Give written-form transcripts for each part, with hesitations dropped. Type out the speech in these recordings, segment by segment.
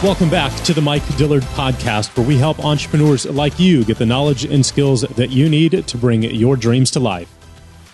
Welcome back to the Mike Dillard podcast, where we help entrepreneurs like you get the knowledge and skills that you need to bring your dreams to life.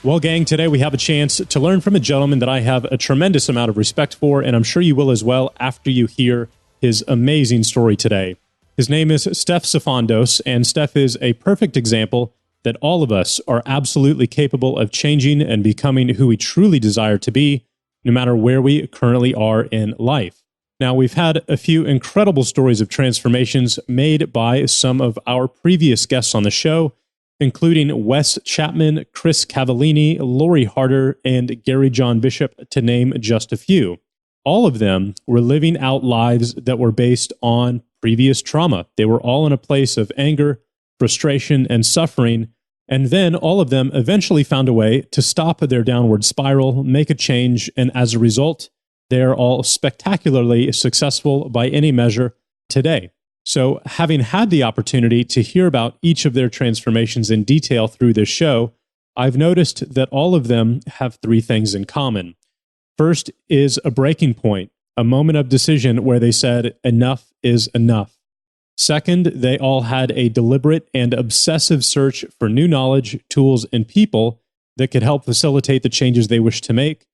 Well, gang, today we have a chance to learn from a gentleman that I have a tremendous amount of respect for, and I'm sure you will as well after you hear his amazing story today. His name is Steph Sifandos, and Steph is a perfect example that all of us are absolutely capable of changing and becoming who we truly desire to be, no matter where we currently are in life. Now, we've had a few incredible stories of transformations made by some of our previous guests on the show, including Wes Chapman, Chris Cavallini, Lori Harder, and Gary John Bishop, to name just a few. All of them were living out lives that were based on previous trauma. They were all in a place of anger, frustration, and suffering, and then all of them eventually found a way to stop their downward spiral, make a change, and as a result, they're all spectacularly successful by any measure today. So, having had the opportunity to hear about each of their transformations in detail through this show, I've noticed that all of them have three things in common. First is a breaking point, a moment of decision where they said, enough is enough. Second, they all had a deliberate and obsessive search for new knowledge, tools, and people that could help facilitate the changes they wish to make.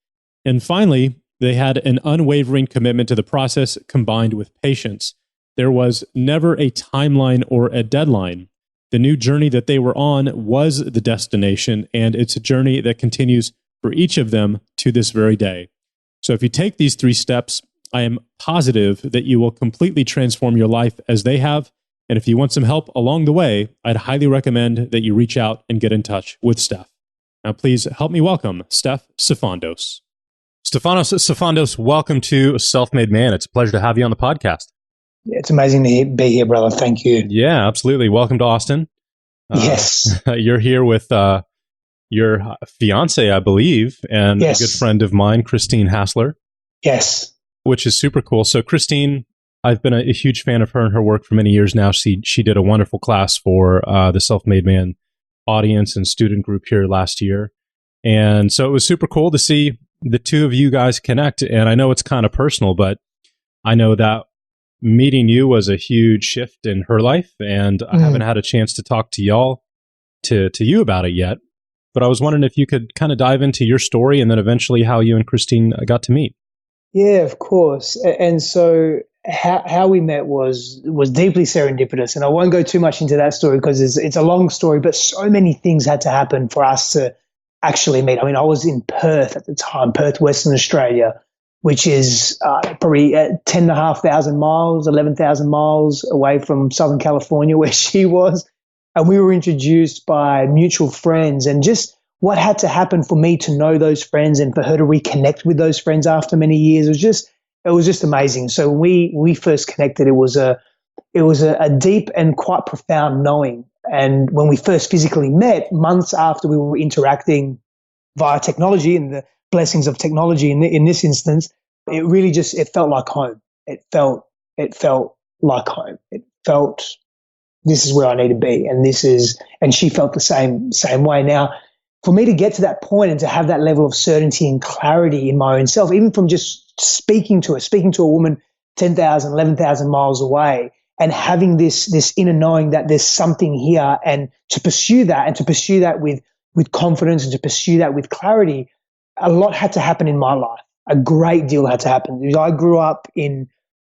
And finally, they had an unwavering commitment to the process combined with patience. There was never a timeline or a deadline. The new journey that they were on was the destination, and it's a journey that continues for each of them to this very day. So if you take these three steps, I am positive that you will completely transform your life as they have. And if you want some help along the way, I'd highly recommend that you reach out and get in touch with Steph. Now, please help me welcome Steph Sifandos. Stefanos Sifandos, welcome to Self-Made Man. It's a pleasure to have you on the podcast. It's amazing to be here, brother. Thank you. Yeah, absolutely. Welcome to Austin. Yes. You're here with your fiance, I believe, and yes. a good friend of mine, Christine Hassler. Yes. Which is super cool. So Christine, I've been a huge fan of her and her work for many years now. She did a wonderful class for the Self-Made Man audience and student group here last year. And so it was super cool to see the two of you guys connect. And I know it's kind of personal, but I know that meeting you was a huge shift in her life. And I haven't had a chance to talk to y'all, to you about it yet. But I was wondering if you could kind of dive into your story and then eventually how you and Christine got to meet. Yeah, of course. And so how we met was deeply serendipitous. And I won't go too much into that story because it's a long story, but so many things had to happen for us to actually meet. I mean, I was in Perth at the time, Perth, Western Australia, which is probably 10,500 miles, 11,000 miles away from Southern California where she was. And we were introduced by mutual friends, and just what had to happen for me to know those friends and for her to reconnect with those friends after many years it was just amazing. So we first connected. It was a deep and quite profound knowing. And when we first physically met, months after we were interacting via technology and the blessings of technology in this instance, it really it felt like home. It felt like home. It felt, this is where I need to be, and she felt the same way. Now, for me to get to that point and to have that level of certainty and clarity in my own self, even from just speaking to a woman 10,000, 11,000 miles away, and having this inner knowing that there's something here, and to pursue that with confidence and to pursue that with clarity, a lot had to happen in my life. A great deal had to happen. I grew up in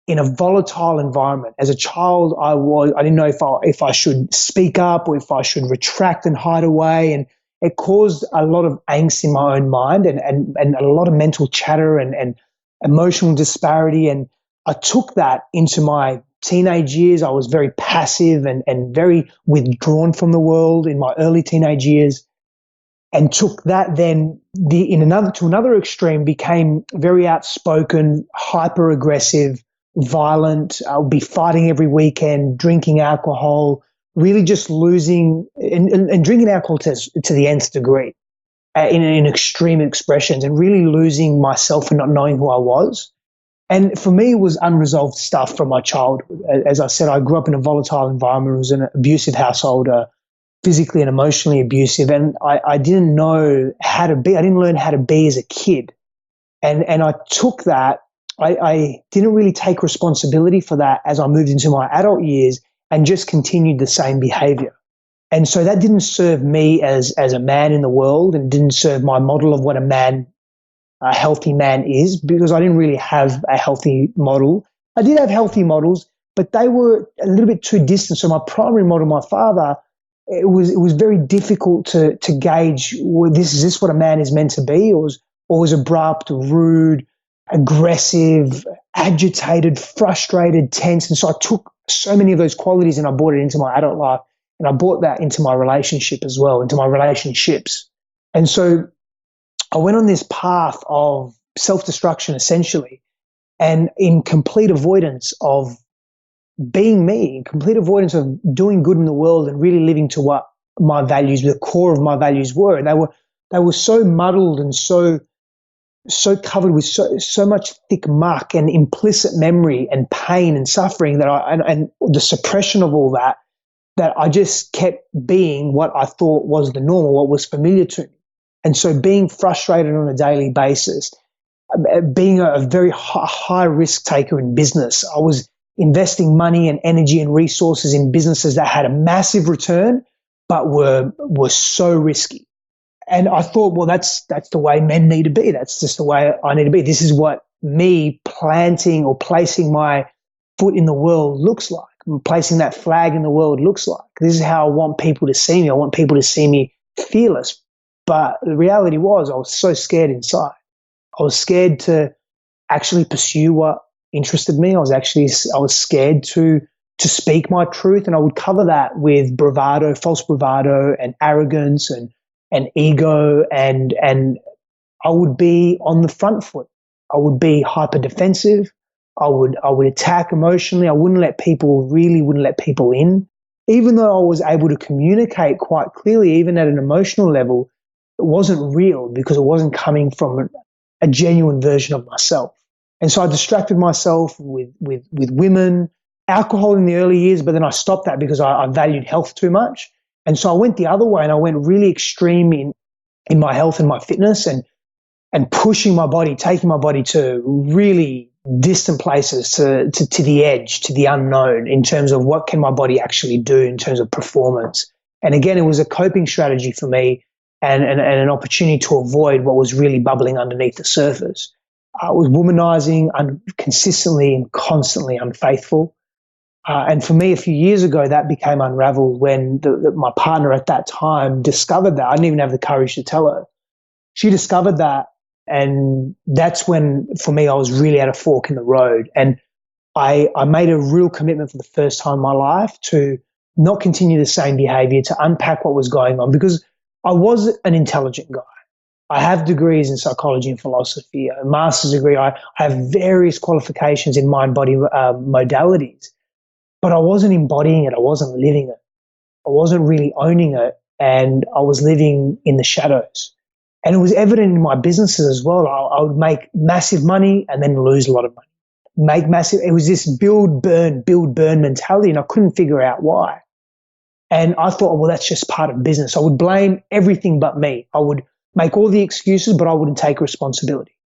a volatile environment. As a child, I didn't know if I should speak up or if I should retract and hide away, and it caused a lot of angst in my own mind and a lot of mental chatter and emotional disparity. And I took that into my teenage years. I was very passive and very withdrawn from the world in my early teenage years, and took that then to another extreme, became very outspoken, hyper aggressive, violent. I would be fighting every weekend, drinking alcohol, really just losing and drinking alcohol to the nth degree in extreme expressions, and really losing myself and not knowing who I was. And for me, it was unresolved stuff from my childhood. As I said, I grew up in a volatile environment. It was an abusive household, physically and emotionally abusive. And I didn't know how to be. I didn't learn how to be as a kid. And I took that I didn't really take responsibility for that as I moved into my adult years and just continued the same behavior. And so that didn't serve me as a man in the world, and didn't serve my model of what a healthy man is, because I didn't really have a healthy model. I did have healthy models, but they were a little bit too distant. So my primary model, my father, it was very difficult to gauge, well, is this what a man is meant to be, or was abrupt, rude, aggressive, agitated, frustrated, tense. And so I took so many of those qualities and I brought it into my adult life, and I brought that into my relationship as well, into my relationships. And so I went on this path of self-destruction, essentially, and in complete avoidance of being me, complete avoidance of doing good in the world and really living to what my values, the core of my values were. And they were so muddled and so covered with so much thick muck and implicit memory and pain and suffering that and the suppression of all that I just kept being what I thought was the normal, what was familiar to me. And so being frustrated on a daily basis, being a very high risk taker in business, I was investing money and energy and resources in businesses that had a massive return, but were so risky. And I thought, well, that's the way men need to be. That's just the way I need to be. This is what me planting or placing my foot in the world looks like. Placing that flag in the world looks like. This is how I want people to see me. I want people to see me fearless. But the reality was, I was so scared inside. I was scared to actually pursue what interested me. I was scared to speak my truth, and I would cover that with bravado, false bravado, and arrogance and ego, and I would be on the front foot. I would be hyper defensive. I would attack emotionally. I wouldn't let people in. Even though I was able to communicate quite clearly, even at an emotional level, it wasn't real because it wasn't coming from a genuine version of myself. And so I distracted myself with women, alcohol in the early years, but then I stopped that because I valued health too much. And so I went the other way, and I went really extreme in my health and my fitness, and pushing my body, taking my body to really distant places, to the edge, to the unknown, in terms of what can my body actually do in terms of performance. And again, it was a coping strategy for me, and an opportunity to avoid what was really bubbling underneath the surface. I was womanizing, consistently and constantly unfaithful. And for me, a few years ago, that became unraveled when my partner at that time discovered that. I didn't even have the courage to tell her. She discovered that, and that's when, for me, I was really at a fork in the road. And I made a real commitment for the first time in my life to not continue the same behavior, to unpack what was going on, because I was an intelligent guy. I have degrees in psychology and philosophy, a master's degree. I have various qualifications in mind-body modalities, but I wasn't embodying it. I wasn't living it. I wasn't really owning it, and I was living in the shadows. And it was evident in my businesses as well. I would make massive money and then lose a lot of money. It was this build, burn mentality, and I couldn't figure out why. And I thought, well, that's just part of business. I would blame everything but me. I would make all the excuses, but I wouldn't take responsibility.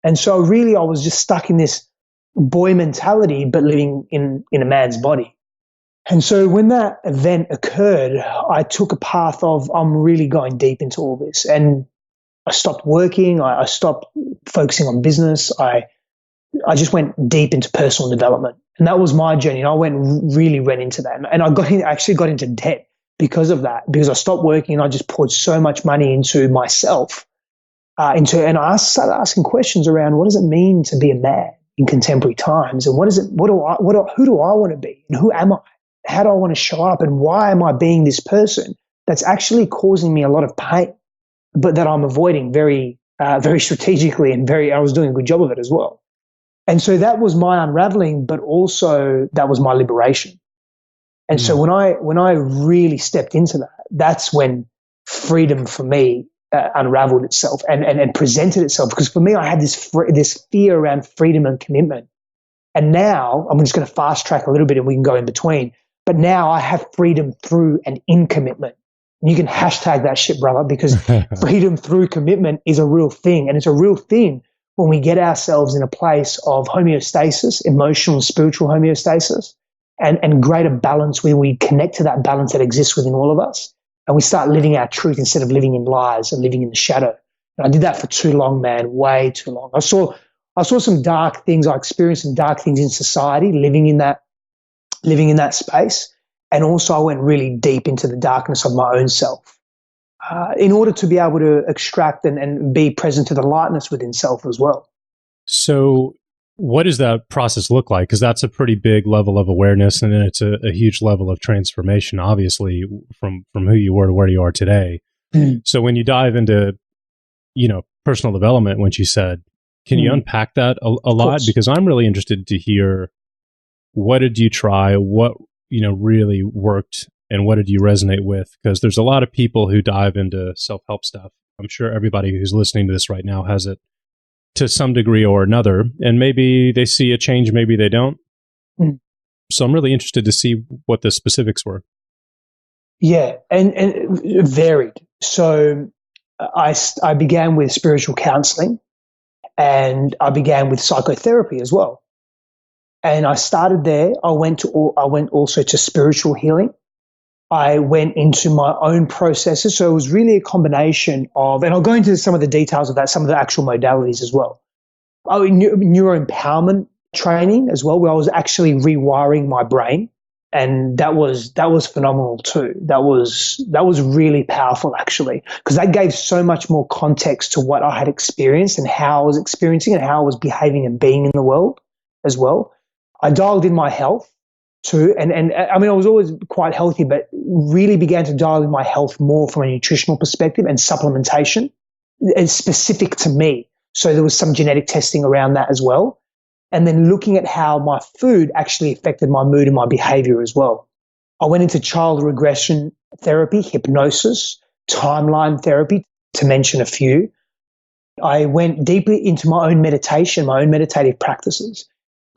And so really I was just stuck in this boy mentality, but living in a man's body. And so when that event occurred, I took a path of, I'm really going deep into all this. And I stopped working. I stopped focusing on business. I just went deep into personal development. And that was my journey. And I really went into that. And I actually got into debt because of that, because I stopped working and I just poured so much money into myself. And I started asking questions around, what does it mean to be a man in contemporary times? And who do I want to be? And who am I? How do I want to show up? And why am I being this person that's actually causing me a lot of pain, but that I'm avoiding very, very strategically, and I was doing a good job of it as well. And so that was my unraveling, but also that was my liberation. And so when I really stepped into that, that's when freedom for me unraveled itself and presented itself. Because for me, I had this fear around freedom and commitment. And now I'm just going to fast track a little bit and we can go in between. But now I have freedom through and in commitment. And you can hashtag that shit, brother, because freedom through commitment is a real thing. And it's a real thing when we get ourselves in a place of homeostasis, emotional and spiritual homeostasis, and greater balance, where we connect to that balance that exists within all of us, and we start living our truth instead of living in lies and living in the shadow. And I did that for too long, man, way too long. I saw some dark things. I experienced some dark things in society, living in that space. And also I went really deep into the darkness of my own self, in order to be able to extract and be present to the lightness within self as well. So what does that process look like? Because that's a pretty big level of awareness, and then it's a huge level of transformation, obviously, from who you were to where you are today. So when you dive into, personal development, when you said, can you unpack that a lot? Because I'm really interested to hear, what did you try? What, really worked, and what did you resonate with? Because there's a lot of people who dive into self-help stuff. I'm sure everybody who's listening to this right now has it to some degree or another, and maybe they see a change, maybe they don't. So I'm really interested to see what the specifics were. Yeah, and it varied. So I began with spiritual counseling, and I began with psychotherapy as well. And I started there. I went also to spiritual healing. I went into my own processes. So it was really a combination of, and I'll go into some of the details of that, some of the actual modalities as well. Neuro empowerment training as well, where I was actually rewiring my brain. And that was phenomenal too. That was really powerful, actually, because that gave so much more context to what I had experienced and how I was experiencing and how I was behaving and being in the world as well. I dialed in my health too. And I mean, I was always quite healthy, but really began to dial in my health more from a nutritional perspective and supplementation, and specific to me. So there was some genetic testing around that as well. And then looking at how my food actually affected my mood and my behavior as well. I went into child regression therapy, hypnosis, timeline therapy, to mention a few. I went deeply into my own meditation, my own meditative practices,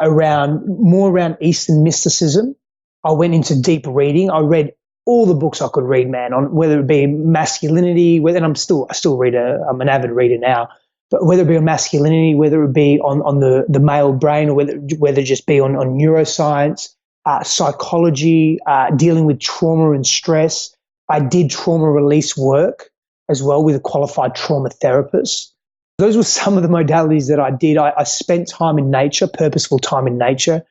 more around Eastern mysticism. I went into deep reading. I read all the books I could read, man, on whether it be masculinity, and I still read. I'm an avid reader now, but whether it be on masculinity, whether it be on the male brain, or whether it just be on neuroscience, psychology, dealing with trauma and stress. I did trauma release work as well with a qualified trauma therapist. Those were some of the modalities that I did. I spent time in nature, purposeful time in nature.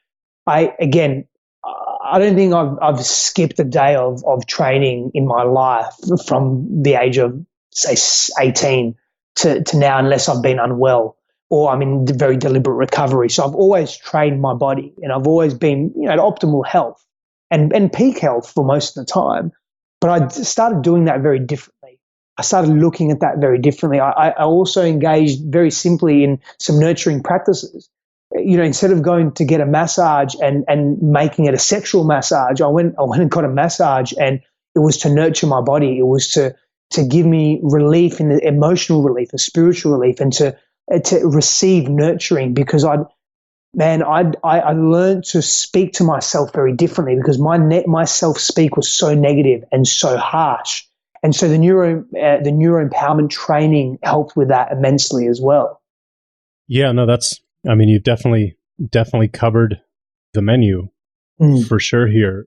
I don't think I've skipped a day of training in my life from the age of, say, 18 to now, unless I've been unwell or I'm in very deliberate recovery. So I've always trained my body, and I've always been, at optimal health and peak health for most of the time. But I started doing that very differently. I started looking at that very differently. I also engaged very simply in some nurturing practices. Instead of going to get a massage and making it a sexual massage, I went and got a massage, and it was to nurture my body. It was to give me relief, in the emotional relief, and spiritual relief, and to receive nurturing, because I learned to speak to myself very differently, because my self-speak was so negative and so harsh. And so the neuro empowerment training helped with that immensely as well. Yeah, no, you've definitely covered the menu for sure here.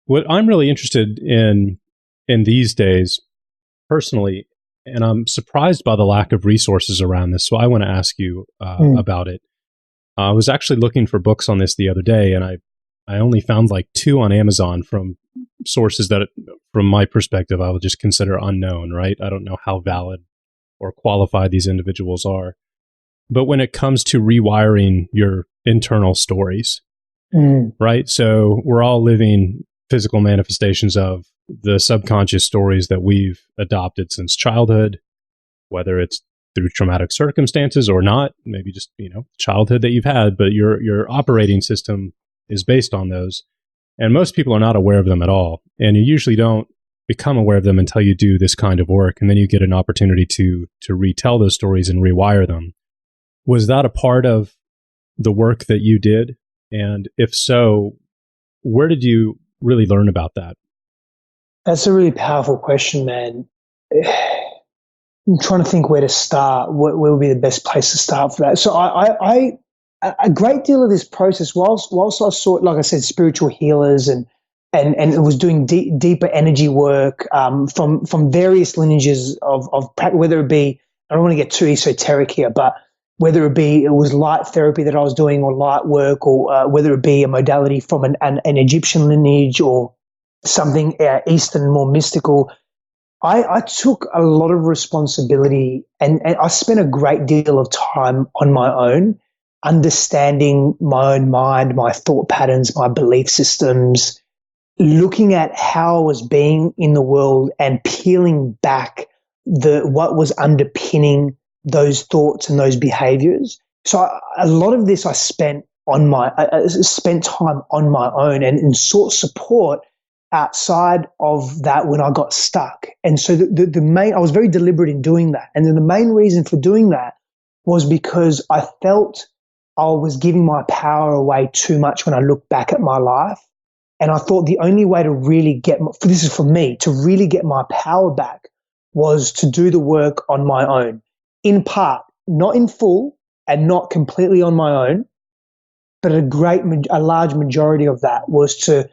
What I'm really interested in these days, personally, and I'm surprised by the lack of resources around this, so I want to ask you about it. I was actually looking for books on this the other day, and I only found like 2 on Amazon from sources that, from my perspective, I would just consider unknown, right? I don't know how valid or qualified these individuals are. But when it comes to rewiring your internal stories, right? So we're all living physical manifestations of the subconscious stories that we've adopted since childhood, whether it's through traumatic circumstances or not, maybe just, childhood that you've had, but your operating system is based on those. And most people are not aware of them at all. And you usually don't become aware of them until you do this kind of work. And then you get an opportunity to retell those stories and rewire them. Was that a part of the work that you did? And if so, where did you really learn about that? That's a really powerful question, man. I'm trying to think where to start. Where would be the best place to start for that? So a great deal of this process, whilst I saw, like I said, spiritual healers and it was doing deeper energy work from various lineages of whether it be, I don't want to get too esoteric here, but whether it was light therapy that I was doing or light work, or whether it be a modality from an Egyptian lineage or something Eastern, more mystical. I took a lot of responsibility and I spent a great deal of time on my own, understanding my own mind, my thought patterns, my belief systems, looking at how I was being in the world and peeling back what was underpinning those thoughts and those behaviors. So a lot of this I spent spent time on my own and sought support outside of that when I got stuck. And so the main, I was very deliberate in doing that. And then the main reason for doing that was because I felt I was giving my power away too much when I looked back at my life. And I thought the only way to really this is for me, to really get my power back was to do the work on my own, in part, not in full and not completely on my own, but a large majority of that was to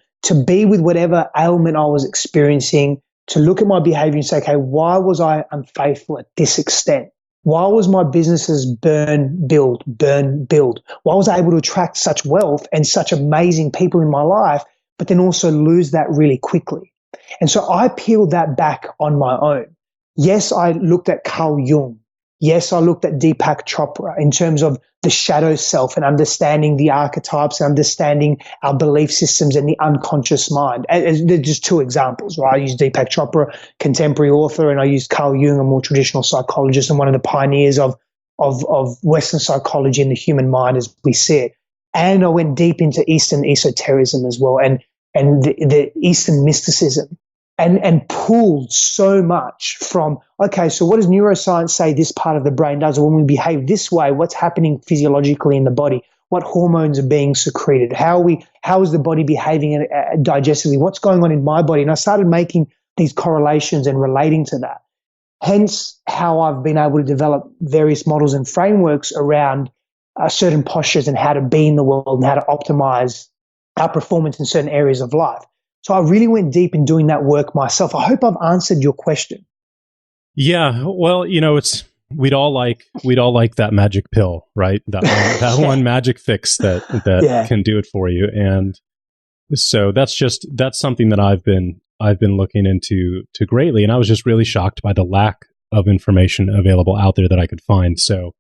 be with whatever ailment I was experiencing, to look at my behavior and say, okay, why was I unfaithful at this extent? Why was my businesses burn, build? Why was I able to attract such wealth and such amazing people in my life, but then also lose that really quickly? And so I peeled that back on my own. Yes, I looked at Carl Jung. Yes, I looked at Deepak Chopra in terms of the shadow self and understanding the archetypes and understanding our belief systems and the unconscious mind. And they're just two examples, right? I use Deepak Chopra, contemporary author, and I use Carl Jung, a more traditional psychologist and one of the pioneers of Western psychology and the human mind as we see it. And I went deep into Eastern esotericism as well and the Eastern mysticism. And pulled so much from, okay, so what does neuroscience say this part of the brain does? When we behave this way, what's happening physiologically in the body? What hormones are being secreted? How is the body behaving digestively? What's going on in my body? And I started making these correlations and relating to that. Hence how I've been able to develop various models and frameworks around certain postures and how to be in the world and how to optimize our performance in certain areas of life. So I really went deep in doing that work myself. I hope I've answered your question. Yeah, well, we'd all like that magic pill, right? That one magic fix that can do it for you. And so that's something that I've been looking into greatly. And I was just really shocked by the lack of information available out there that I could find. So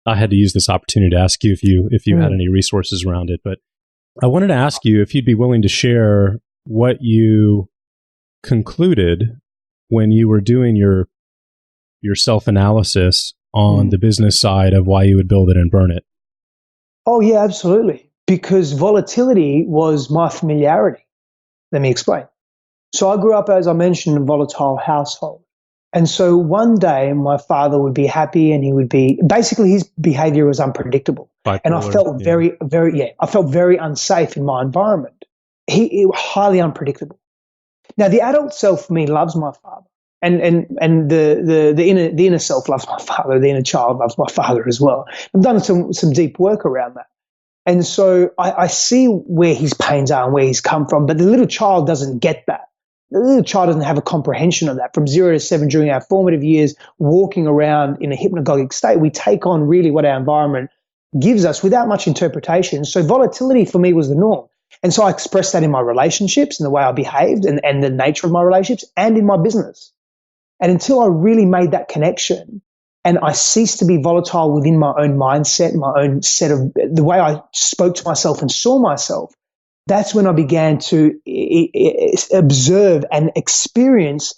I had to use this opportunity to ask you if you had any resources around it. But I wanted to ask you if you'd be willing to share what you concluded when you were doing your self-analysis on the business side of why you would build it and burn it. Oh, yeah, absolutely. Because volatility was my familiarity. Let me explain. So I grew up, as I mentioned, in a volatile household. And so one day my father would be happy and he would be, basically his behavior was unpredictable. Bipolar, and I felt I felt very unsafe in my environment. He was highly unpredictable. Now, the adult self for me loves my father, and the inner self loves my father. The inner child loves my father as well. I've done some deep work around that, and so I see where his pains are and where he's come from. But the little child doesn't get that. The little child doesn't have a comprehension of that. From 0 to 7 during our formative years, walking around in a hypnagogic state, we take on really what our environment gives us without much interpretation. So volatility for me was the norm. And so I expressed that in my relationships and the way I behaved and the nature of my relationships and in my business. And until I really made that connection and I ceased to be volatile within my own mindset, my own set of the way I spoke to myself and saw myself, that's when I began to observe and experience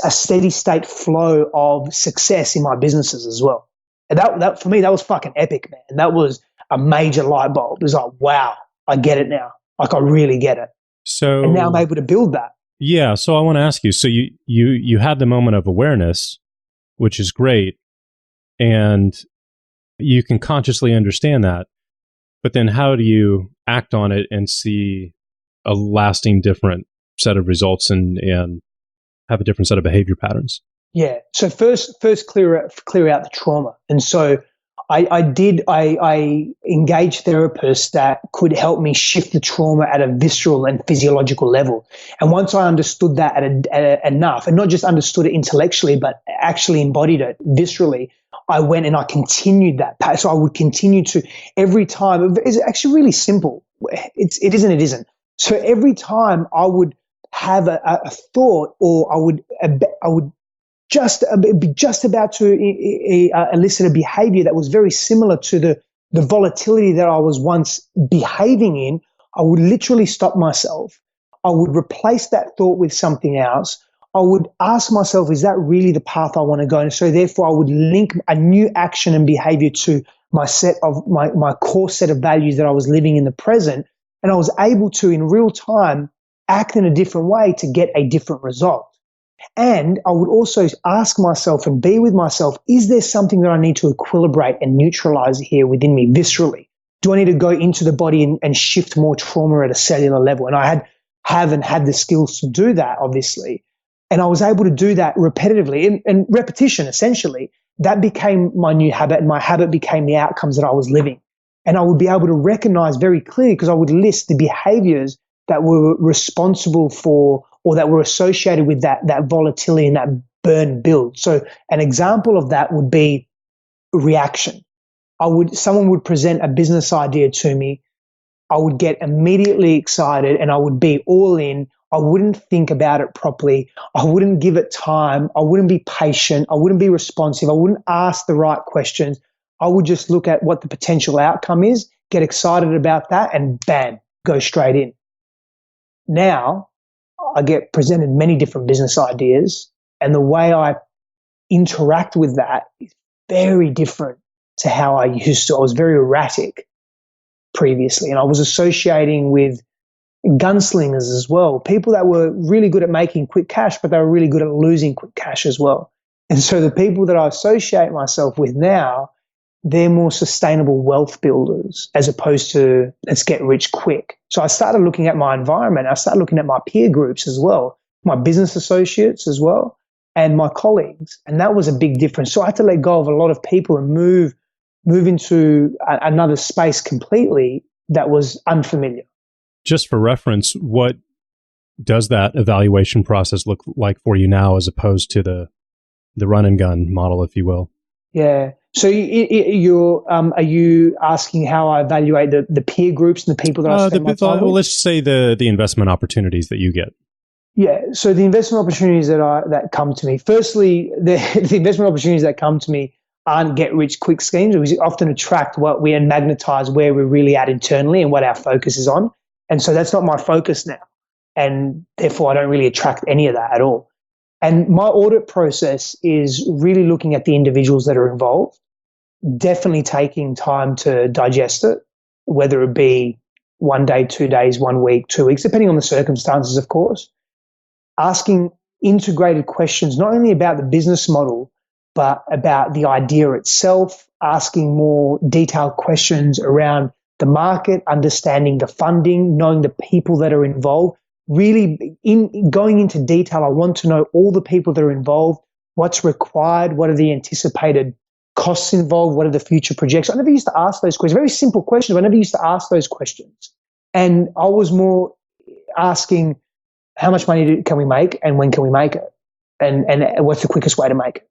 a steady state flow of success in my businesses as well. And that for me, that was fucking epic, man. And that was a major light bulb. It was like, wow, I get it now. Like I really get it. So, and now I'm able to build that. Yeah. So I want to ask you, so you had the moment of awareness, which is great. And you can consciously understand that. But then how do you act on it and see a lasting different set of results and have a different set of behavior patterns? Yeah. So first clear out the trauma. And so I engaged therapists that could help me shift the trauma at a visceral and physiological level. And once I understood that enough, and not just understood it intellectually, but actually embodied it viscerally, I went and I continued that path. So I would continue to every time. It's actually really simple. It isn't. So every time I would have a thought, or I would be just about to elicit a behavior that was very similar to the volatility that I was once behaving in, I would literally stop myself. I would replace that thought with something else. I would ask myself, is that really the path I want to go? And so therefore I would link a new action and behavior to my core set of values that I was living in the present. And I was able to, in real time, act in a different way to get a different result. And I would also ask myself and be with myself, is there something that I need to equilibrate and neutralize here within me viscerally? Do I need to go into the body and shift more trauma at a cellular level? And I haven't had the skills to do that, obviously. And I was able to do that repetitively, and repetition, essentially. That became my new habit, and my habit became the outcomes that I was living. And I would be able to recognize very clearly, because I would list the behaviors that were responsible for, or that were associated with that volatility and that burn build. So an example of that would be reaction. Someone would present a business idea to me. I would get immediately excited and I would be all in. I wouldn't think about it properly. I wouldn't give it time. I wouldn't be patient. I wouldn't be responsive. I wouldn't ask the right questions. I would just look at what the potential outcome is, get excited about that, and bam, go straight in. Now, I get presented many different business ideas, and the way I interact with that is very different to how I used to. I was very erratic previously, and I was associating with gunslingers as well, people that were really good at making quick cash, but they were really good at losing quick cash as well. And so the people that I associate myself with now, they're more sustainable wealth builders as opposed to let's get rich quick. So I started looking at my environment. I started looking at my peer groups as well, my business associates as well, and my colleagues. And that was a big difference. So I had to let go of a lot of people and move into another space completely that was unfamiliar. Just for reference, what does that evaluation process look like for you now as opposed to the run and gun model, if you will? Yeah. So are you asking how I evaluate the peer groups and the people that I spend my time with? Well, let's say the investment opportunities that you get. Yeah. So the investment opportunities that come to me, firstly, the investment opportunities that come to me aren't get rich quick schemes. We often attract and magnetize where we're really at internally and what our focus is on. And so that's not my focus now. And therefore I don't really attract any of that at all. And my audit process is really looking at the individuals that are involved, definitely taking time to digest it, whether it be 1 day, 2 days, 1 week, 2 weeks, depending on the circumstances, of course. Asking integrated questions, not only about the business model, but about the idea itself, asking more detailed questions around the market, understanding the funding, knowing the people that are involved. Really, going into detail, I want to know all the people that are involved, what's required, what are the anticipated costs involved, what are the future projections. I never used to ask those questions, very simple questions, but I never used to ask those questions. And I was more asking, how much money can we make and when can we make it? And what's the quickest way to make it?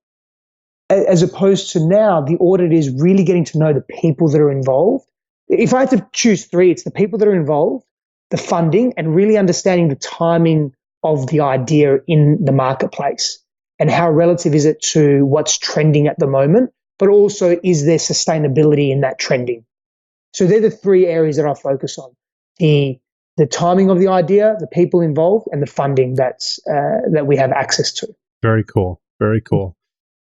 As opposed to now, the audit is really getting to know the people that are involved. If I had to choose three, it's the people that are involved, the funding, and really understanding the timing of the idea in the marketplace and how relative is it to what's trending at the moment, but also is there sustainability in that trending? So they're the three areas that I focus on: the timing of the idea, the people involved, and the funding that we have access to. Very cool. Very cool.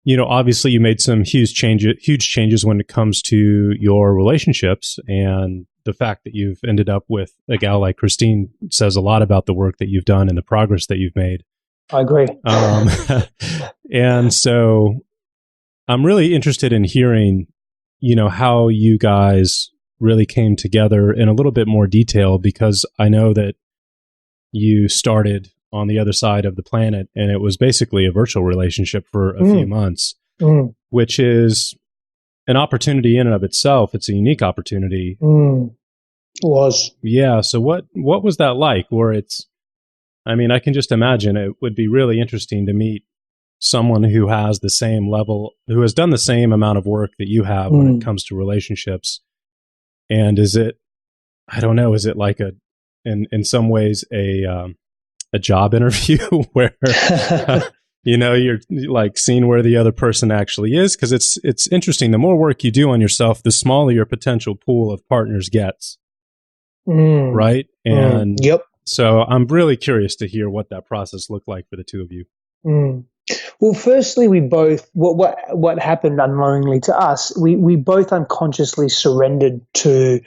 You know, obviously you made some huge changes when it comes to your relationships, and the fact that you've ended up with a gal like Christine says a lot about the work that you've done and the progress that you've made. I agree. And so I'm really interested in hearing, you know, how you guys really came together in a little bit more detail, because I know that you started on the other side of the planet, and it was basically a virtual relationship for a few months, which is an opportunity in and of itself. It's a unique opportunity. Was. Yeah. So what was that like? I can just imagine it would be really interesting to meet someone who has the same level, who has done the same amount of work that you have when it comes to relationships. And is it like in some ways a job interview where, you're like seeing where the other person actually is? Cause it's interesting. The more work you do on yourself, the smaller your potential pool of partners gets. Right. And yep. So I'm really curious to hear what that process looked like for the two of you. Well, firstly, we both, what happened unknowingly to us, we both unconsciously surrendered to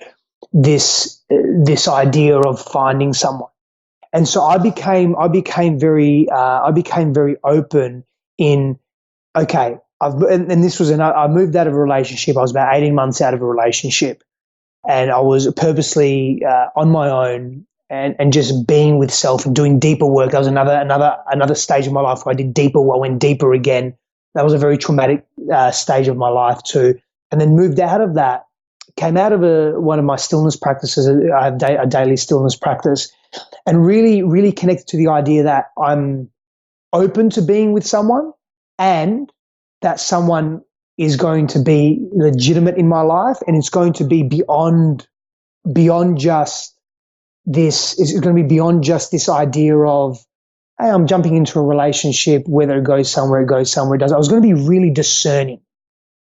this idea of finding someone. And so I became very open in, okay, and this was I moved out of a relationship. I was about 18 months out of a relationship, and I was purposely on my own and just being with self and doing deeper work. That was another stage of my life where I did deeper. I went deeper again. That was a very traumatic stage of my life too. And then moved out of that, came out of one of my stillness practices. I have a daily stillness practice, and really, really connected to the idea that I'm open to being with someone, and that someone is going to be legitimate in my life, and it's going to be beyond just this. It's going to be beyond just this idea of, hey, I'm jumping into a relationship, whether it goes somewhere, it doesn't. I was going to be really discerning.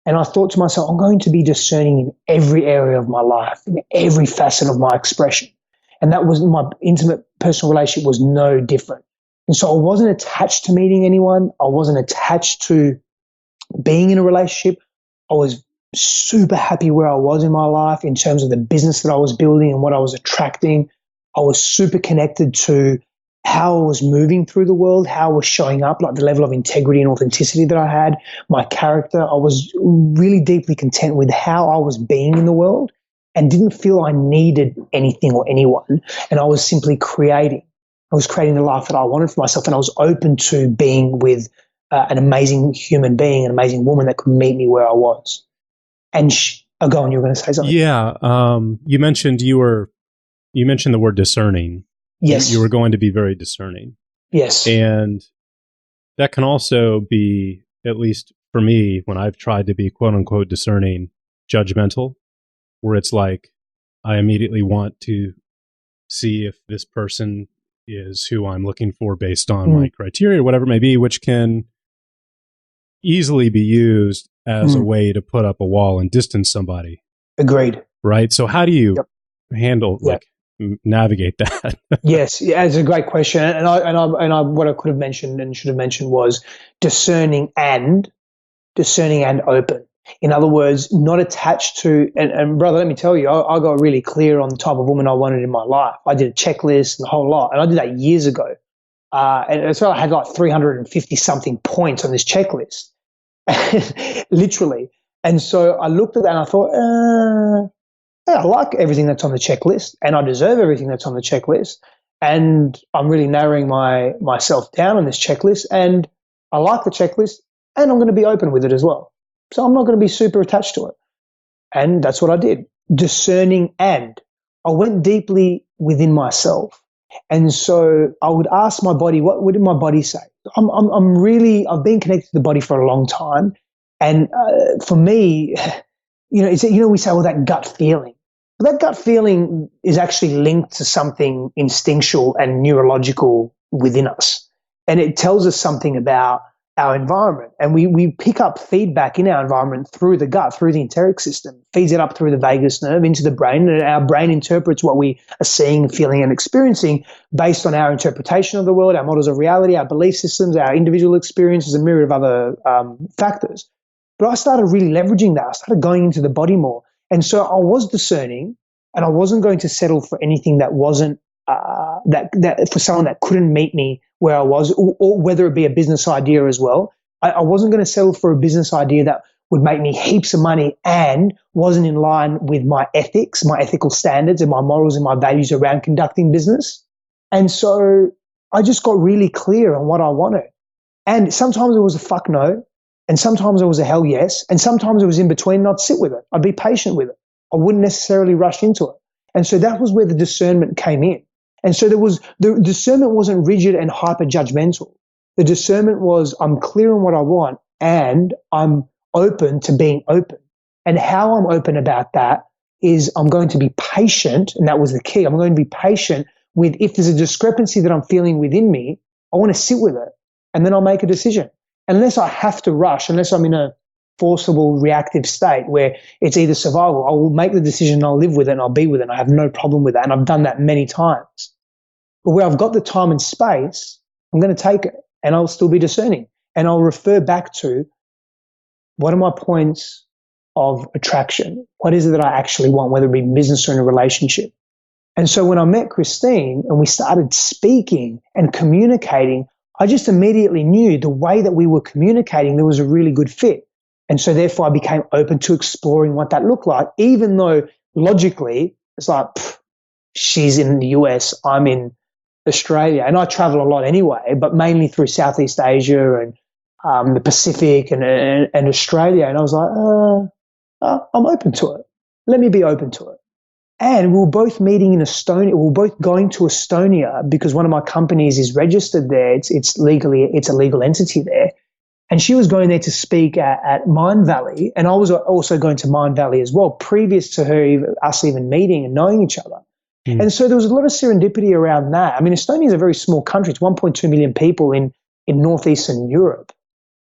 And I thought to myself, I'm going to be discerning in every area of my life, in every facet of my expression. And that was my intimate personal relationship was no different. And so I wasn't attached to meeting anyone. I wasn't attached to being in a relationship. I was super happy where I was in my life in terms of the business that I was building and what I was attracting. I was super connected to how I was moving through the world, how I was showing up, like the level of integrity and authenticity that I had, my character. I was really deeply content with how I was being in the world and didn't feel I needed anything or anyone. And I was simply creating. I was creating the life that I wanted for myself, and I was open to being with an amazing human being, an amazing woman that could meet me where I was. And go on, you were going to say something. Yeah. You mentioned the word discerning. Yes. You were going to be very discerning. Yes. And that can also be, at least for me, when I've tried to be quote unquote discerning, judgmental, where it's like, I immediately want to see if this person is who I'm looking for based on my criteria, whatever it may be, which can easily be used as a way to put up a wall and distance somebody. Agreed. Right. So how do you handle navigate that? Yes, it's a great question, and I what I could have mentioned and should have mentioned was discerning and open. In other words, not attached to. And brother, let me tell you, I got really clear on the type of woman I wanted in my life. I did a checklist and the whole lot, and I did that years ago. And so I had like 350 something points on this checklist, literally. And so I looked at that and I thought, I like everything that's on the checklist, and I deserve everything that's on the checklist. And I'm really narrowing myself down on this checklist, and I like the checklist, and I'm going to be open with it as well. So I'm not going to be super attached to it. And that's what I did. Discerning, and I went deeply within myself. And so I would ask my body, what did my body say? I've been connected to the body for a long time. And for me, we say, well, that gut feeling. Well, that gut feeling is actually linked to something instinctual and neurological within us. And it tells us something about our environment. And we pick up feedback in our environment through the gut, through the enteric system, feeds it up through the vagus nerve into the brain. And our brain interprets what we are seeing, feeling, and experiencing based on our interpretation of the world, our models of reality, our belief systems, our individual experiences, a myriad of other factors. But I started really leveraging that. I started going into the body more. And so I was discerning, and I wasn't going to settle for anything that wasn't, that for someone that couldn't meet me where I was, or whether it be a business idea as well. I wasn't going to settle for a business idea that would make me heaps of money and wasn't in line with my ethics, my ethical standards, and my morals and my values around conducting business. And so I just got really clear on what I wanted. And sometimes it was a fuck no, and sometimes it was a hell yes, and sometimes it was in between, and I'd sit with it. I'd be patient with it. I wouldn't necessarily rush into it. And so that was where the discernment came in. And so the discernment wasn't rigid and hyper judgmental. The discernment was, I'm clear on what I want, and I'm open to being open. And how I'm open about that is I'm going to be patient, and that was the key. I'm going to be patient with, if there's a discrepancy that I'm feeling within me, I want to sit with it, and then I'll make a decision. Unless I have to rush, unless I'm in a forcible reactive state where it's either survival, I will make the decision and I'll live with it and I'll be with it and I have no problem with that. And I've done that many times. But where I've got the time and space, I'm going to take it, and I'll still be discerning. And I'll refer back to, what are my points of attraction? What is it that I actually want, whether it be business or in a relationship? And so when I met Christine and we started speaking and communicating, I just immediately knew the way that we were communicating, there was a really good fit. And so therefore I became open to exploring what that looked like, even though logically it's like, she's in the US, I'm in Australia. And I travel a lot anyway, but mainly through Southeast Asia and the Pacific and Australia. And I was like, I'm open to it. Let me be open to it. And we were both meeting in Estonia. We were both going to Estonia because one of my companies is registered there. It's a legal entity there. And she was going there to speak at Mind Valley. And I was also going to Mind Valley as well, previous to us even meeting and knowing each other. Mm. And so there was a lot of serendipity around that. I mean, Estonia is a very small country. It's 1.2 million people in northeastern Europe,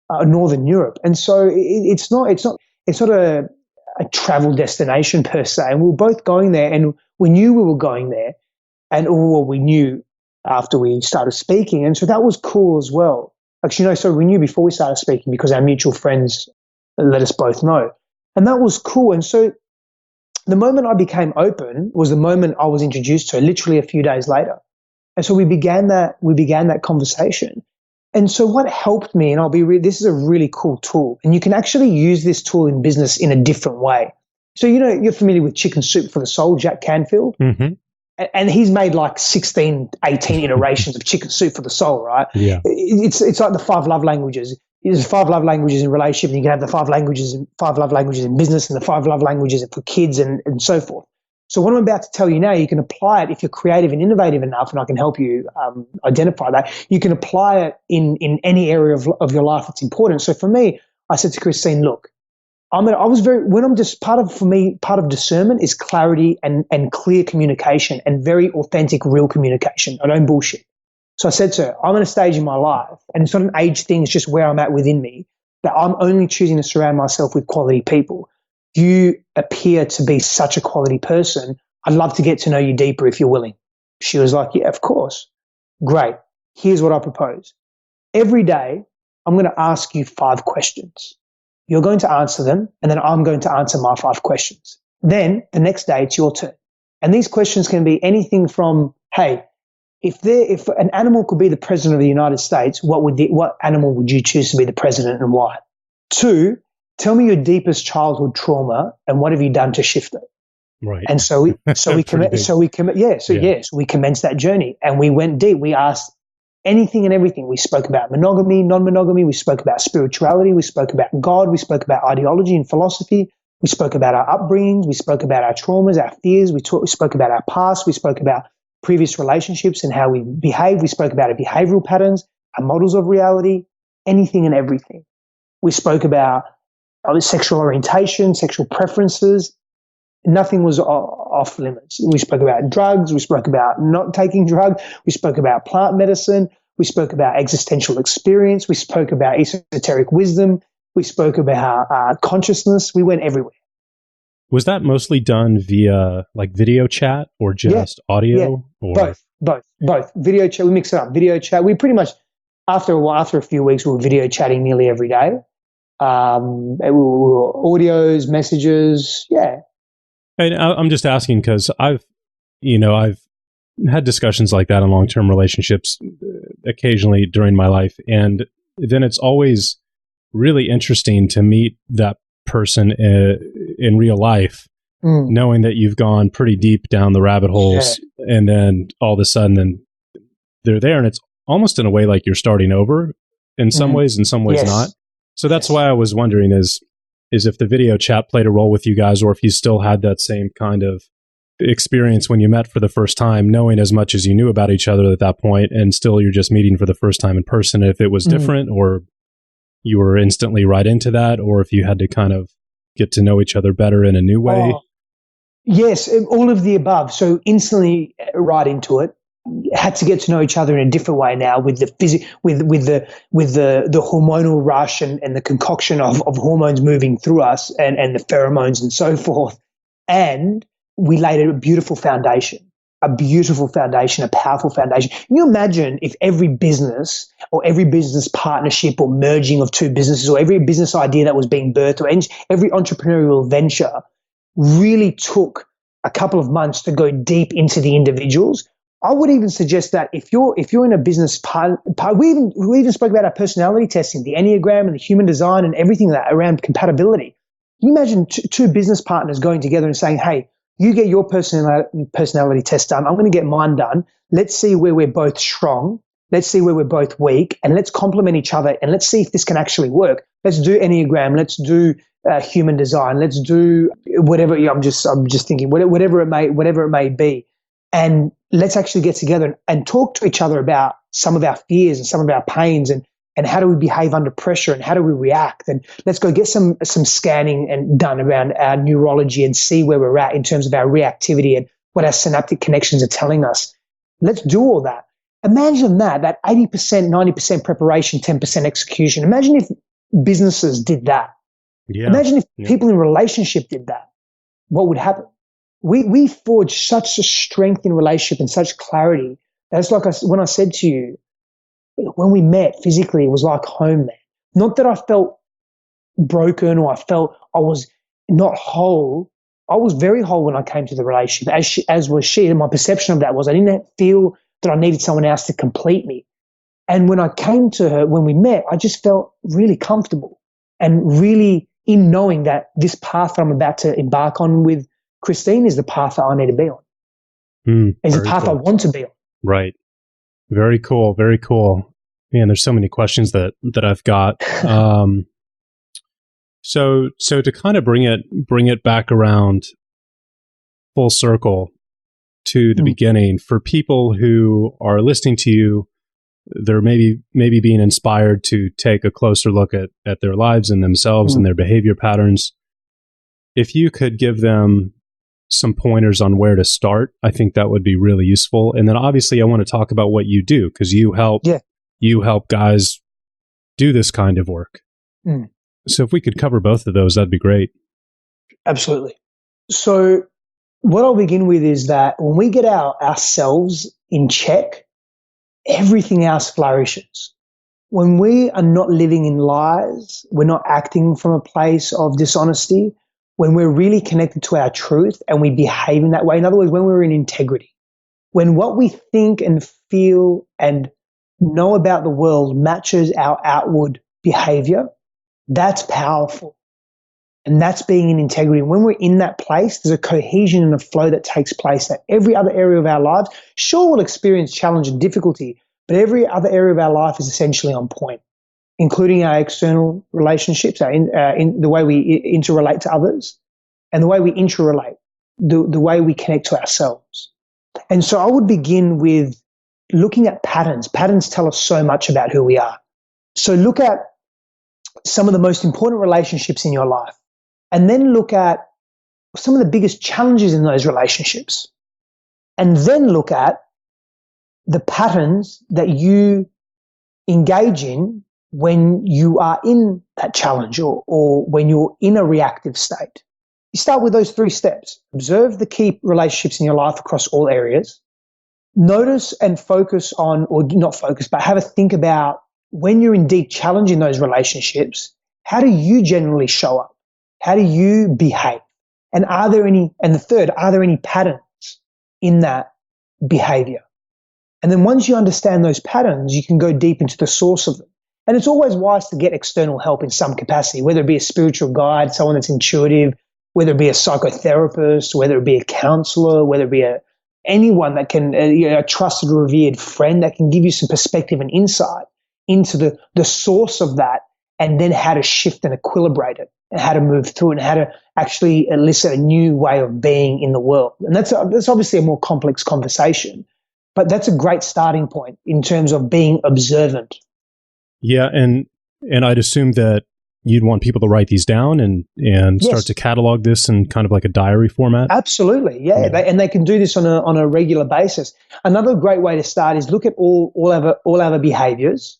northern Europe. And so it's not a travel destination per se. And we were both going there, and we knew we were going there, or we knew after we started speaking. And so that was cool as well. Actually, so we knew before we started speaking because our mutual friends let us both know. And that was cool. And so the moment I became open was the moment I was introduced to her, literally a few days later. And so we began that conversation. And so what helped me, and this is a really cool tool, and you can actually use this tool in business in a different way. So, you're familiar with Chicken Soup for the Soul, Jack Canfield? Mm-hmm. And he's made like 16, 18 iterations of Chicken Soup for the Soul, right? Yeah. It's like the 5 love languages. There's 5 love languages in relationship, and you can have the 5 love languages in business, and the 5 love languages for kids and so forth. So what I'm about to tell you now, you can apply it if you're creative and innovative enough, and I can help you identify that. You can apply it in any area of your life that's important. So for me, I said to Christine, look, part of discernment is clarity and clear communication and very authentic, real communication. I don't bullshit. So I said to her, I'm at a stage in my life, and it's not an age thing, it's just where I'm at within me, that I'm only choosing to surround myself with quality people. You appear to be such a quality person. I'd love to get to know you deeper if you're willing. She was like, yeah, of course. Great. Here's what I propose. Every day, I'm going to ask you 5 questions. You're going to answer them, and then I'm going to answer my 5 questions. Then the next day, it's your turn. And these questions can be anything from, hey, if an animal could be the president of the United States, what animal would you choose to be the president and why? 2, tell me your deepest childhood trauma and what have you done to shift it? Right. And so we commenced that journey, and we went deep. We asked anything and everything. We spoke about monogamy, non-monogamy. We spoke about spirituality. We spoke about God. We spoke about ideology and philosophy. We spoke about our upbringings. We spoke about our traumas, our fears. We spoke about our past. We spoke about previous relationships and how we behave. We spoke about our behavioral patterns, our models of reality, anything and everything. We spoke about sexual orientation, sexual preferences. Nothing was off limits. We spoke about drugs. We spoke about not taking drugs. We spoke about plant medicine. We spoke about existential experience. We spoke about esoteric wisdom. We spoke about consciousness. We went everywhere. Was that mostly done via like video chat or just audio? Yeah. Or? Both. Video chat. We mix it up. Video chat. We pretty much, after a few weeks, we were video chatting nearly every day. We were audios, messages. Yeah. And I'm just asking because I've had discussions like that in long-term relationships occasionally during my life. And then it's always really interesting to meet that person in real life, knowing that you've gone pretty deep down the rabbit holes, and then all of a sudden then they're there, and it's almost in a way like you're starting over in some ways, in some ways not. So that's why I was wondering is if the video chat played a role with you guys, or if you still had that same kind of experience when you met for the first time, knowing as much as you knew about each other at that point, and still you're just meeting for the first time in person, if it was different, or you were instantly right into that, or if you had to kind of get to know each other better in a new way. Yes, all of the above. So instantly right into it. Had to get to know each other in a different way now with the the hormonal rush and the concoction of hormones moving through us and the pheromones and so forth. And we laid a beautiful foundation, a powerful foundation. Can you imagine if every business or every business partnership or merging of two businesses or every business idea that was being birthed or every entrepreneurial venture really took a couple of months to go deep into the individuals? I would even suggest that if you're in a business part, we even spoke about our personality testing, the Enneagram and the human design and everything that around compatibility. Can you imagine two business partners going together and saying, hey, you get your personality test done, I'm going to get mine done. Let's see where we're both strong. Let's see where we're both weak, and let's complement each other, and let's see if this can actually work. Let's do Enneagram. Let's do human design. Let's do whatever. I'm just thinking whatever it may be. And let's actually get together and talk to each other about some of our fears and some of our pains and how do we behave under pressure and how do we react. And let's go get some scanning and done around our neurology and see where we're at in terms of our reactivity and what our synaptic connections are telling us. Let's do all that. Imagine that 80%, 90% preparation, 10% execution. Imagine if businesses did that. Yeah. Imagine if people in relationship did that. What would happen? We forged such a strength in relationship and such clarity. That's like when I said to you, when we met physically, it was like home there. Not that I felt broken or I felt I was not whole. I was very whole when I came to the relationship, as was she. And my perception of that was I didn't feel that I needed someone else to complete me. And when I came to her, when we met, I just felt really comfortable and really in knowing that this path that I'm about to embark on with Christine is the path that I need to be on. Is the path I want to be on. Right. Very cool. Very cool. Man, there's so many questions that I've got. So to kind of bring it back around full circle to the beginning, for people who are listening to you, they're maybe being inspired to take a closer look at their lives and themselves and their behavior patterns. If you could give them some pointers on where to start, I think that would be really useful. And then obviously I want to talk about what you do, because you help guys do this kind of work. So if we could cover both of those, that'd be great. Absolutely. So what I'll begin with is that when we get ourselves in check, everything else flourishes. When we are not living in lies, we're not acting from a place of dishonesty, when we're really connected to our truth and we behave in that way. In other words, when we're in integrity, when what we think and feel and know about the world matches our outward behavior, that's powerful. And that's being in integrity. And when we're in that place, there's a cohesion and a flow that takes place that every other area of our lives, sure, we'll experience challenge and difficulty, but every other area of our life is essentially on point, including our external relationships, in the way we interrelate to others, and the way we interrelate, the way we connect to ourselves. And so I would begin with looking at patterns. Patterns tell us so much about who we are. So look at some of the most important relationships in your life, and then look at some of the biggest challenges in those relationships, and then look at the patterns that you engage in when you are in that challenge or when you're in a reactive state. You start with those 3 steps. Observe the key relationships in your life across all areas. Notice and focus on, or not focus, but have a think about when you're in deep challenge in those relationships, how do you generally show up? How do you behave? And the third, are there any patterns in that behavior? And then once you understand those patterns, you can go deep into the source of them. And it's always wise to get external help in some capacity, whether it be a spiritual guide, someone that's intuitive, whether it be a psychotherapist, whether it be a counselor, whether it be a anyone that can, a trusted, revered friend that can give you some perspective and insight into the source of that, and then how to shift and equilibrate it, and how to move through it, and how to actually elicit a new way of being in the world. And that's obviously a more complex conversation, but that's a great starting point in terms of being observant. Yeah, and I'd assume that you'd want people to write these down and start to catalog this in kind of like a diary format. Absolutely, yeah. They can do this on a regular basis. Another great way to start is look at all our behaviors.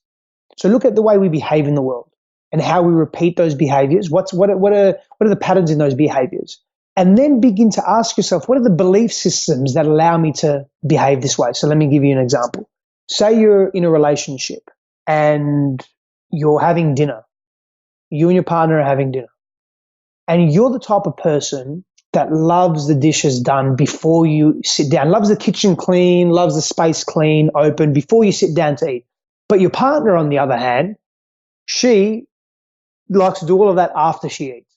So look at the way we behave in the world and how we repeat those behaviors. What are the patterns in those behaviors? And then begin to ask yourself, what are the belief systems that allow me to behave this way? So let me give you an example. Say you're in a relationship and you're having dinner. You and your partner are having dinner. And you're the type of person that loves the dishes done before you sit down, loves the kitchen clean, loves the space clean, open, before you sit down to eat. But your partner, on the other hand, she likes to do all of that after she eats.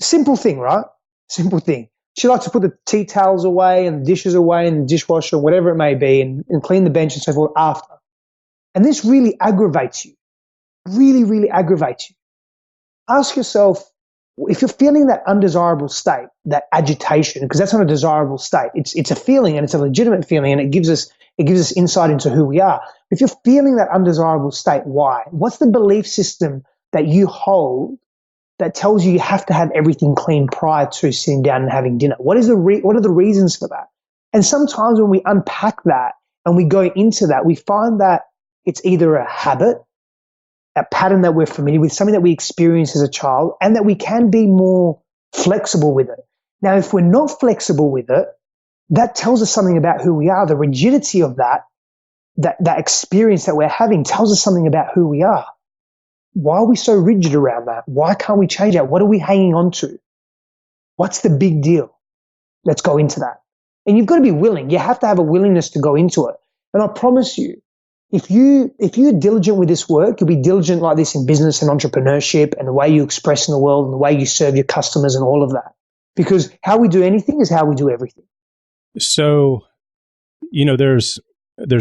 Simple thing, right? Simple thing. She likes to put the tea towels away and the dishes away and the dishwasher, whatever it may be, and clean the bench and so forth after. And this really aggravates you. Really, really aggravates you. Ask yourself, if you're feeling that undesirable state, that agitation, because that's not a desirable state. It's a feeling, and it's a legitimate feeling, and it gives us insight into who we are. If you're feeling that undesirable state, why? What's the belief system that you hold that tells you have to have everything clean prior to sitting down and having dinner? What are the reasons for that? And sometimes when we unpack that and we go into that, we find that it's either a habit, a pattern that we're familiar with, something that we experienced as a child, and that we can be more flexible with it. Now, if we're not flexible with it, that tells us something about who we are. The rigidity of that experience that we're having tells us something about who we are. Why are we so rigid around that? Why can't we change that? What are we hanging on to? What's the big deal? Let's go into that. And you've got to be willing. You have to have a willingness to go into it. And I promise you, if you're diligent with this work, you'll be diligent like this in business and entrepreneurship and the way you express in the world and the way you serve your customers and all of that. Because how we do anything is how we do everything. So, there's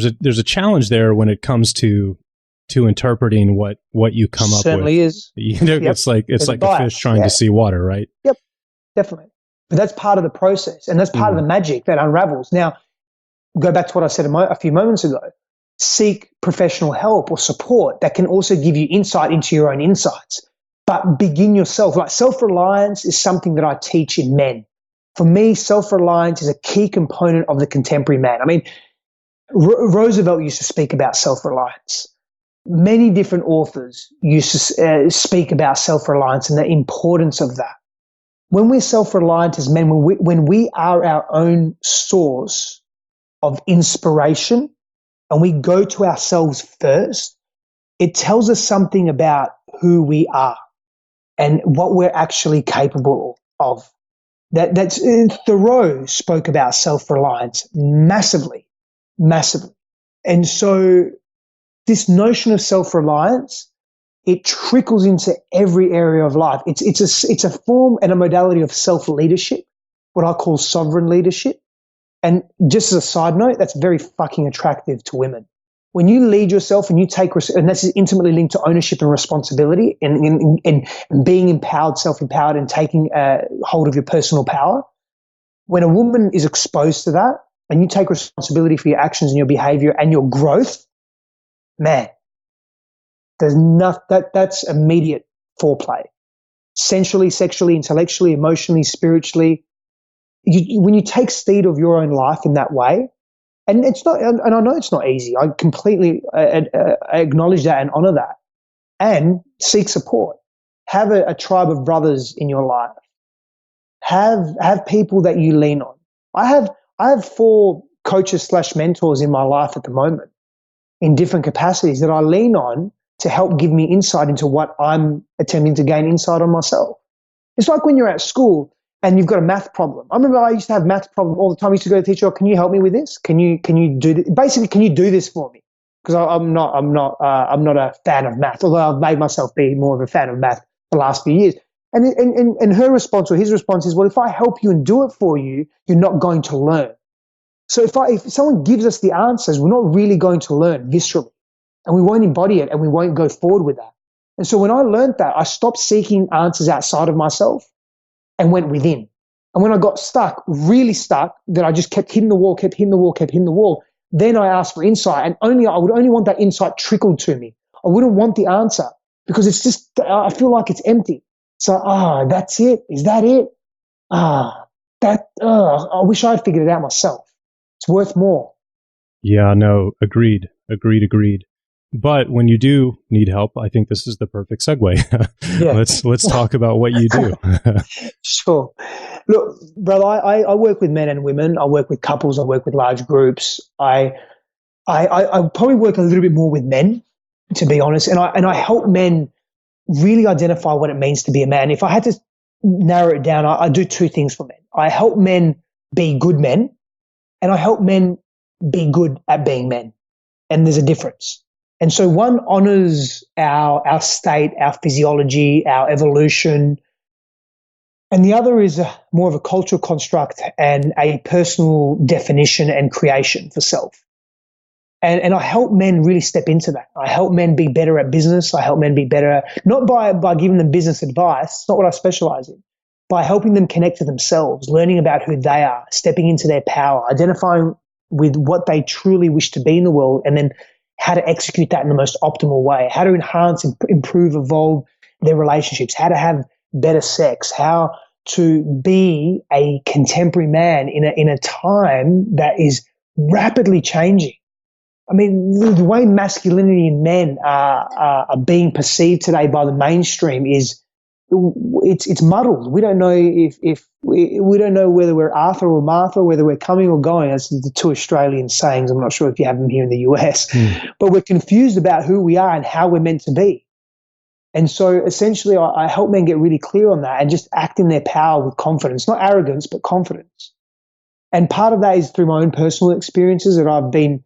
a challenge there when it comes to interpreting what you come up with. Certainly is. Yep. It's like a fish trying to see water, right? Yep, definitely. But that's part of the process, and that's part of the magic that unravels. Now, go back to what I said a few moments ago. Seek professional help or support that can also give you insight into your own insights. But begin yourself. Like self-reliance is something that I teach in men. For me, self-reliance is a key component of the contemporary man. I mean, Roosevelt used to speak about self-reliance. Many different authors used to speak about self-reliance and the importance of that. When we're self-reliant as men, when we are our own source of inspiration, and we go to ourselves first, it tells us something about who we are and what we're actually capable of. That's Thoreau spoke about self-reliance massively. And so this notion of self-reliance, it trickles into every area of life. It's a form and a modality of self-leadership, what I call sovereign leadership. And just as a side note, that's very fucking attractive to women. When you lead yourself and you take, and that's intimately linked to ownership and responsibility and being empowered, self-empowered, and taking hold of your personal power. When a woman is exposed to that and you take responsibility for your actions and your behavior and your growth, man, that's immediate foreplay. Sensually, sexually, intellectually, emotionally, spiritually. When you take steed of your own life in that way, and it's not, and I know it's not easy. I completely acknowledge that and honor that, and seek support. Have a tribe of brothers in your life. Have people that you lean on. I have 4 coaches / mentors in my life at the moment, in different capacities that I lean on to help give me insight into what I'm attempting to gain insight on myself. It's like when you're at school and you've got a math problem. I remember I used to have math problem all the time. I used to go to the teacher, can you help me with this? Can you do this? Basically, can you do this for me? Because I'm not a fan of math, although I've made myself be more of a fan of math the last few years. And her response or his response is, well, if I help you and do it for you, you're not going to learn. So if someone gives us the answers, we're not really going to learn viscerally, and we won't embody it, and we won't go forward with that. And so when I learned that, I stopped seeking answers outside of myself and went within. And when I got stuck, really stuck, that I just kept hitting the wall, then I asked for insight, and I would only want that insight trickled to me. I wouldn't want the answer because it's just, I feel like it's empty. So, that's it. Is that it? I wish I had figured it out myself. It's worth more. Yeah, no, agreed. But when you do need help, I think this is the perfect segue. Yeah. Let's talk about what you do. Sure. Look, brother, I work with men and women. I work with couples. I work with large groups. I probably work a little bit more with men, to be honest. And I help men really identify what it means to be a man. If I had to narrow it down, I do two things for men. I help men be good men, and I help men be good at being men. And there's a difference. And so one honors our state, our physiology, our evolution, and the other is more of a cultural construct and a personal definition and creation for self. And I help men really step into that. I help men be better at business. I help men be better, not by giving them business advice. It's not what I specialize in. By helping them connect to themselves, learning about who they are, stepping into their power, identifying with what they truly wish to be in the world, and then how to execute that in the most optimal way, how to enhance, improve, evolve their relationships, how to have better sex, how to be a contemporary man in a time that is rapidly changing. I mean, the way masculinity in men are being perceived today by the mainstream is it's muddled. We don't know if we don't know whether we're Arthur or Martha, whether we're coming or going. That's the two Australian sayings. I'm not sure if you have them here in the US, but we're confused about who we are and how we're meant to be. And so essentially I help men get really clear on that and just act in their power with confidence, not arrogance, but confidence. And part of that is through my own personal experiences that I've been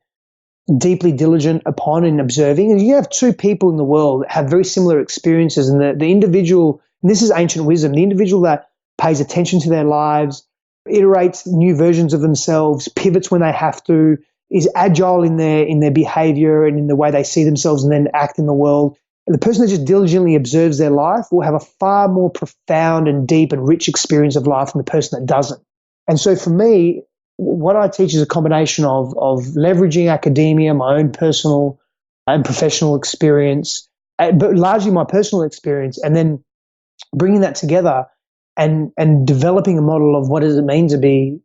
deeply diligent upon and observing. And you have two people in the world that have very similar experiences, and the individual, and this is ancient wisdom, the individual that pays attention to their lives, iterates new versions of themselves, pivots when they have to, is agile in their behavior and in the way they see themselves and then act in the world. And the person that just diligently observes their life will have a far more profound and deep and rich experience of life than the person that doesn't. And so for me, what I teach is a combination of leveraging academia, my own personal and professional experience, but largely my personal experience, and then bringing that together and developing a model of what does it mean to be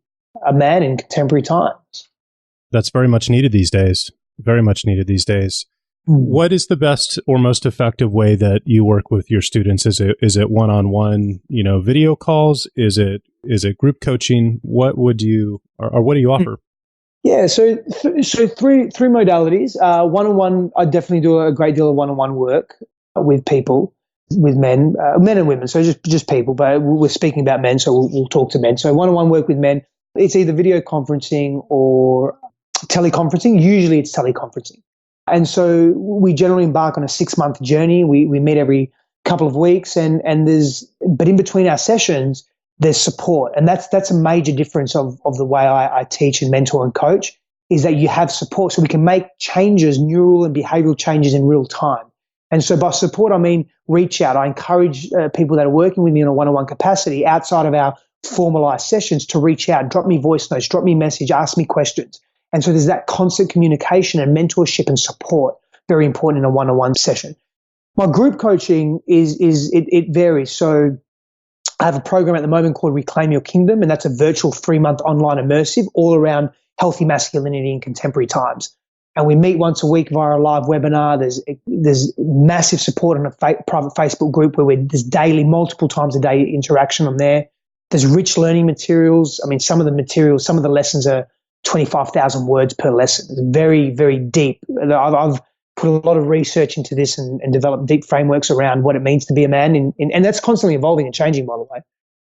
a man in contemporary times. That's very much needed these days. Very much needed these days. What is the best or most effective way that you work with your students? Is it one-on-one, video calls? Is it group coaching? What would you or what do you offer? Yeah, so three modalities. One-on-one, I definitely do a great deal of one-on-one work with people, with men and women. So just people, but we're speaking about men, so we'll talk to men. So one-on-one work with men. It's either video conferencing or teleconferencing. Usually it's teleconferencing. And so we generally embark on a 6-month journey. We meet every couple of weeks, but in between our sessions, there's support. And that's a major difference of the way I teach and mentor and coach, is that you have support so we can make changes, neural and behavioral changes in real time. And so by support, I mean reach out. I encourage people that are working with me in a one-on-one capacity outside of our formalized sessions to reach out, drop me voice notes, drop me a message, ask me questions. And so there's that constant communication and mentorship and support, very important in a one-on-one session. My group coaching it varies. So I have a program at the moment called Reclaim Your Kingdom, and that's a virtual 3-month online immersive all around healthy masculinity in contemporary times. And we meet once a week via a live webinar. There's massive support on a private Facebook group where there's daily, multiple times a day interaction on there. There's rich learning materials. I mean, some of the lessons are 25,000 words per lesson. It's very, very deep. I've put a lot of research into this and developed deep frameworks around what it means to be a man. And that's constantly evolving and changing, by the way,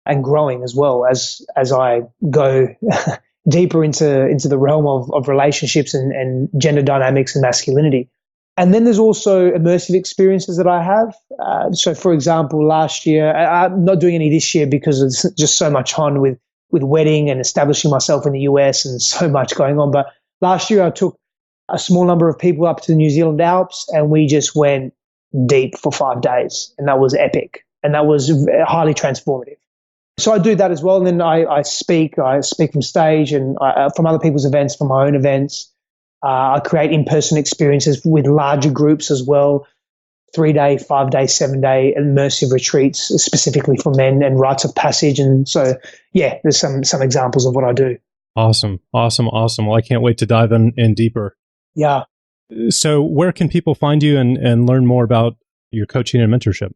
and growing as well as I go deeper into the realm of relationships and gender dynamics and masculinity. And then there's also immersive experiences that I have. So, for example, last year, I'm not doing any this year because it's just so much on with wedding and establishing myself in the US and so much going on. But last year I took a small number of people up to the New Zealand Alps and we just went deep for 5 days, and that was epic, and that was highly transformative. So I do that as well, and then I speak from stage and from other people's events, from my own events. I create in-person experiences with larger groups as well, 3-day, 5-day, 7-day immersive retreats specifically for men and rites of passage. And so, yeah, there's some examples of what I do. Awesome. Well, I can't wait to dive in deeper. Yeah. So where can people find you and learn more about your coaching and mentorship?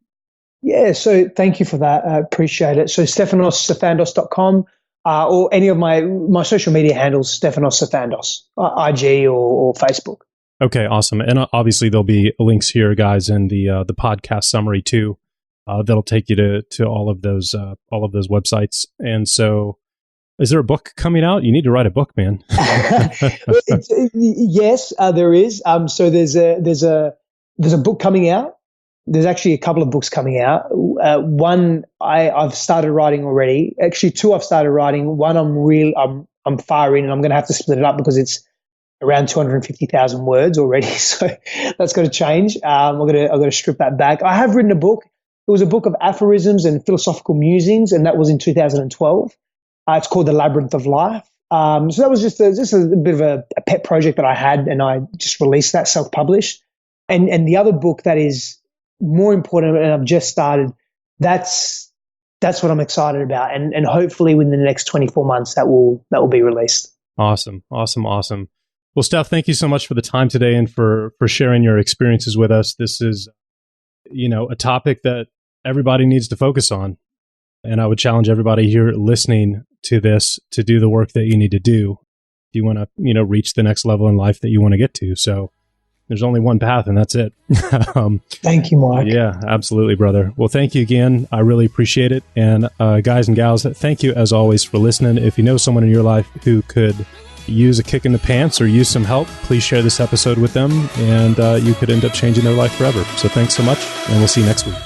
Yeah, so thank you for that. I appreciate it. So stefanosstefandos.com or any of my social media handles, Stefanos Stefandos, IG or Facebook. Okay, awesome. And obviously there'll be links here, guys, in the podcast summary too. That'll take you to all of those websites. And so, is there a book coming out? You need to write a book, man. Yes, there is. So there's a book coming out. There's actually a couple of books coming out. One I've started writing already. Actually, two I've started writing. One I'm far in, and I'm going to have to split it up because it's around 250,000 words already. So that's got to change. I've got to strip that back. I have written a book. It was a book of aphorisms and philosophical musings, and that was in 2012. It's called The Labyrinth of Life. So that was just a bit of a pet project that I had, and I just released that self-published. And the other book that is more important, and I've just started, that's what I'm excited about. And hopefully within the next 24 months that will be released. Awesome. Well, Steph, thank you so much for the time today and for sharing your experiences with us. This is, a topic that everybody needs to focus on. And I would challenge everybody here listening to this to do the work that you need to do if you want to, reach the next level in life that you want to get to. So there's only one path, and that's it. Thank you, Mark. Yeah, absolutely, brother. Well, thank you again. I really appreciate it. And guys and gals, thank you as always for listening. If you know someone in your life who could use a kick in the pants or use some help, please share this episode with them, and you could end up changing their life forever. So thanks so much, and we'll see you next week.